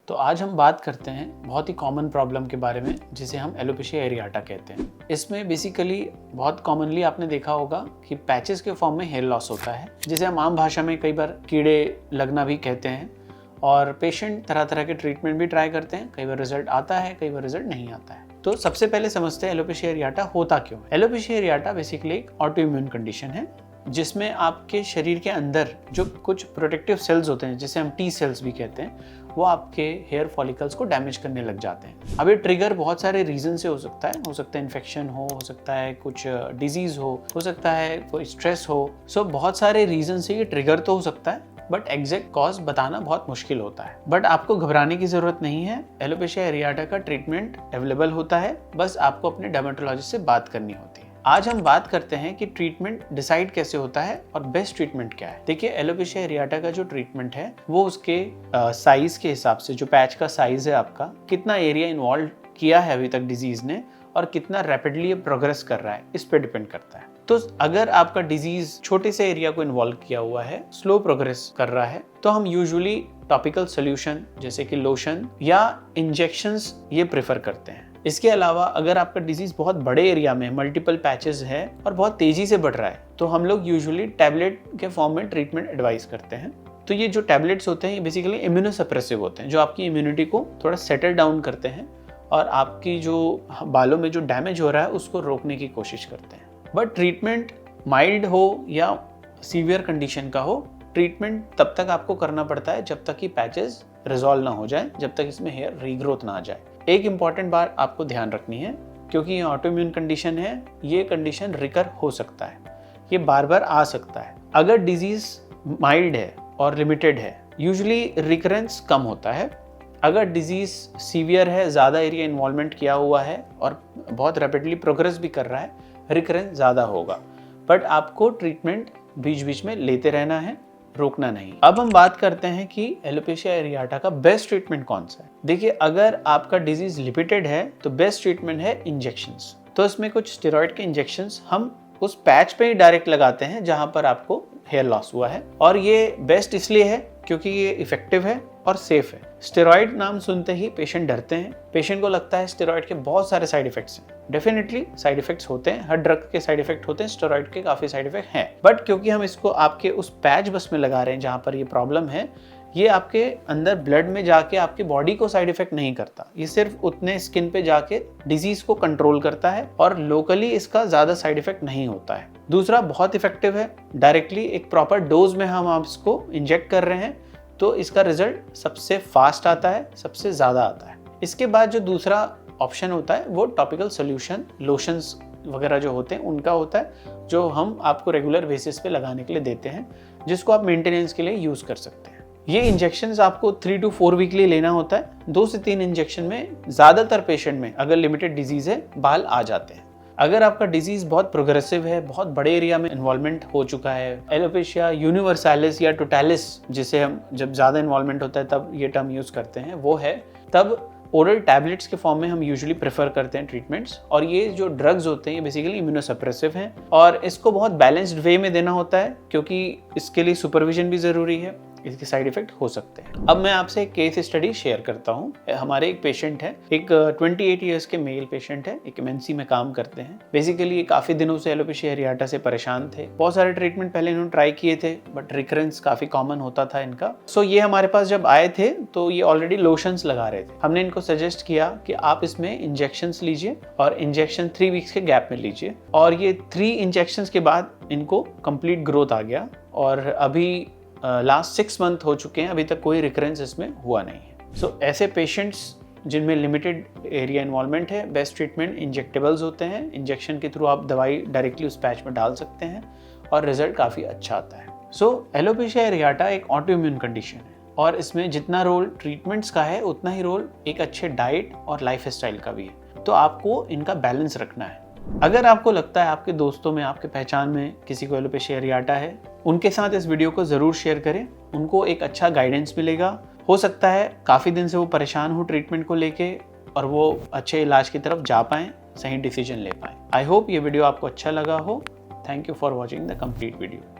तो आज हम बात करते हैं बहुत ही कॉमन प्रॉब्लम के बारे में जिसे हम एलोपेशिया एरियाटा कहते हैं। इसमें बेसिकली बहुत कॉमनली आपने देखा होगा कि पैचेस के फॉर्म में हेयर लॉस होता है, जिसे हम आम भाषा में कई बार कीड़े लगना भी कहते हैं। और पेशेंट तरह तरह के ट्रीटमेंट भी ट्राई करते हैं, कई बार रिजल्ट आता है, कई बार रिजल्ट नहीं आता है। तो सबसे पहले समझते हैं एलोपेशिया एरियाटा होता क्यों है। एलोपेशिया एरियाटा बेसिकली एक ऑटो इम्यून कंडीशन है जिसमें आपके शरीर के अंदर जो कुछ प्रोटेक्टिव सेल्स होते हैं, जिसे हम टी सेल्स भी कहते हैं, वो आपके हेयर फॉलिकल्स को डैमेज करने लग जाते हैं। अब ये ट्रिगर बहुत सारे रीजन से हो सकता है इन्फेक्शन हो सकता है कुछ डिजीज हो सकता है कोई स्ट्रेस हो। सो बहुत सारे रीजन से ये ट्रिगर तो हो सकता है, बट एग्जैक्ट कॉज बताना बहुत मुश्किल होता है। बट आपको घबराने की जरूरत नहीं है, एलोपेशिया एरियाटा का ट्रीटमेंट अवेलेबल होता है, बस आपको अपने डर्मेटोलॉजिस्ट से बात करनी होती है। आज हम बात करते हैं कि ट्रीटमेंट डिसाइड कैसे होता है और बेस्ट ट्रीटमेंट क्या है। देखिए, एलोपेशिया एरियाटा का जो ट्रीटमेंट है वो उसके साइज के हिसाब से, जो पैच का साइज है आपका, कितना एरिया इन्वॉल्व किया है अभी तक डिजीज ने और कितना रैपिडली प्रोग्रेस कर रहा है, इस पे डिपेंड करता है। तो अगर आपका डिजीज छोटे से एरिया को इन्वॉल्व किया हुआ है, स्लो प्रोग्रेस कर रहा है, तो हम यूजुअली टॉपिकल सोल्यूशन जैसे कि लोशन या इंजेक्शंस ये प्रेफर करते हैं। इसके अलावा अगर आपका डिजीज बहुत बड़े एरिया में मल्टीपल पैचेस है और बहुत तेजी से बढ़ रहा है, तो हम लोग यूजुअली टैबलेट के फॉर्म में ट्रीटमेंट एडवाइस करते हैं। तो ये जो टैबलेट्स होते हैं ये बेसिकली इम्यूनोसप्रेसिव होते हैं, जो आपकी इम्यूनिटी को थोड़ा सेटल डाउन करते हैं और आपकी जो बालों में जो डैमेज हो रहा है उसको रोकने की कोशिश करते हैं। बट ट्रीटमेंट माइल्ड हो या सीवियर कंडीशन का हो, ट्रीटमेंट तब तक आपको करना पड़ता है जब तक कि पैचेस रिजॉल्व ना हो जाए, जब तक इसमें हेयर रीग्रोथ ना आ जाए। एक इंपॉर्टेंट बात आपको ध्यान रखनी है, क्योंकि ये ऑटोइम्यून कंडीशन है, ये कंडीशन रिकर हो सकता है, ये बार बार आ सकता है। अगर डिजीज माइल्ड है और लिमिटेड है, यूजुअली रिकरेंस कम होता है। अगर डिजीज सीवियर है, ज़्यादा एरिया इन्वॉल्वमेंट किया हुआ है और बहुत रैपिडली प्रोग्रेस भी कर रहा है, रिकरेंस ज़्यादा होगा। बट आपको ट्रीटमेंट बीच बीच में लेते रहना है, रोकना नहीं। अब हम बात करते हैं कि एलोपेशिया एरियाटा का बेस्ट ट्रीटमेंट कौन सा है। देखिए, अगर आपका डिजीज लिमिटेड है तो बेस्ट ट्रीटमेंट है इंजेक्शंस। तो इसमें कुछ स्टेरॉइड के इंजेक्शंस हम उस पैच पे ही डायरेक्ट लगाते हैं जहां पर आपको हेयर लॉस हुआ है, और ये बेस्ट इसलिए है क्योंकि ये इफेक्टिव है और सेफ है। स्टेरॉइड नाम सुनते ही पेशेंट डरते हैं, पेशेंट को लगता है स्टेरॉइड के बहुत सारे साइड इफेक्ट्स हैं। डेफिनेटली साइड इफेक्ट्स होते हैं, हर ड्रग के साइड इफेक्ट होते हैं, स्टेरॉइड के काफी साइड इफेक्ट हैं। बट क्योंकि हम इसको आपके उस पैच बस में लगा रहे हैं जहां पर ये प्रॉब्लम है, ये आपके अंदर ब्लड में जाके आपकी बॉडी को साइड इफेक्ट नहीं करता, ये सिर्फ उतने स्किन पे जाके डिजीज को कंट्रोल करता है और लोकली इसका ज्यादा साइड इफेक्ट नहीं होता है। दूसरा, बहुत इफेक्टिव है, डायरेक्टली एक प्रॉपर डोज में हम आप इसको इंजेक्ट कर रहे हैं, तो इसका रिजल्ट सबसे फास्ट आता है, सबसे ज़्यादा आता है। इसके बाद जो दूसरा ऑप्शन होता है वो टॉपिकल सोल्यूशन, लोशंस वगैरह जो होते हैं उनका होता है, जो हम आपको रेगुलर बेसिस पे लगाने के लिए देते हैं, जिसको आप मेंटेनेंस के लिए यूज़ कर सकते हैं। ये इंजेक्शंस आपको 3 to 4 वीकली लेना होता है। 2 से 3 इंजेक्शन में ज़्यादातर पेशेंट में, अगर लिमिटेड डिजीज़ है, बाल आ जाते हैं। अगर आपका डिजीज बहुत प्रोग्रेसिव है, बहुत बड़े एरिया में इन्वॉल्वमेंट हो चुका है, एलोपेशिया यूनिवर्सालिस या टोटालिस, जिसे हम जब ज़्यादा इन्वॉल्वमेंट होता है तब ये टर्म यूज़ करते हैं, वो है, तब ओरल टैबलेट्स के फॉर्म में हम यूजुअली प्रेफर करते हैं ट्रीटमेंट्स। और ये जो ड्रग्स होते हैं ये बेसिकली इम्यूनोसप्रेसिव हैं और इसको बहुत बैलेंस्ड वे में देना होता है, क्योंकि इसके लिए सुपरविजन भी ज़रूरी है, इसके साइड इफेक्ट हो सकते हैं। अब मैं आपसे एक केस स्टडी शेयर करता हूँ। हमारे एक पेशेंट है, एक 28 ईयर्स के मेल पेशेंट है, एक एमएनसी में काम करते हैं। बेसिकली काफ़ी दिनों से एलोपेशिया एरियाटा से परेशान थे, बहुत सारे ट्रीटमेंट पहले इन्होंने ट्राई किए थे, बट रिकरेंस काफ़ी कॉमन होता था इनका। सो ये हमारे पास जब आए थे तो ये ऑलरेडी लोशंस लगा रहे थे। हमने इनको सजेस्ट किया कि आप इसमें इंजेक्शंस लीजिए और इंजेक्शन 3 वीक्स के गैप में लीजिए, और ये 3 इंजेक्शंस के बाद इनको कंप्लीट ग्रोथ आ गया और अभी लास्ट 6 मंथ हो चुके हैं, अभी तक कोई रिकरेंस इसमें हुआ नहीं है। सो ऐसे पेशेंट्स जिनमें लिमिटेड एरिया इन्वॉल्वमेंट है, बेस्ट ट्रीटमेंट इंजेक्टेबल्स होते हैं। इंजेक्शन के थ्रू आप दवाई डायरेक्टली उस पैच में डाल सकते हैं और रिजल्ट काफ़ी अच्छा आता है। सो एलोपेशिया एरियाटा एक ऑटो इम्यून कंडीशन है और इसमें जितना रोल ट्रीटमेंट्स का है उतना ही रोल एक अच्छे डाइट और लाइफ स्टाइल का भी है। तो आपको इनका बैलेंस रखना है। अगर आपको लगता है आपके दोस्तों में, आपके पहचान में किसी को एलोपेशिया एरियाटा है, उनके साथ इस वीडियो को ज़रूर शेयर करें, उनको एक अच्छा गाइडेंस मिलेगा। हो सकता है काफ़ी दिन से वो परेशान हो ट्रीटमेंट को लेके और वो अच्छे इलाज की तरफ जा पाएँ, सही डिसीजन ले पाएँ। आई होप ये वीडियो आपको अच्छा लगा हो। Thank you for watching the complete video.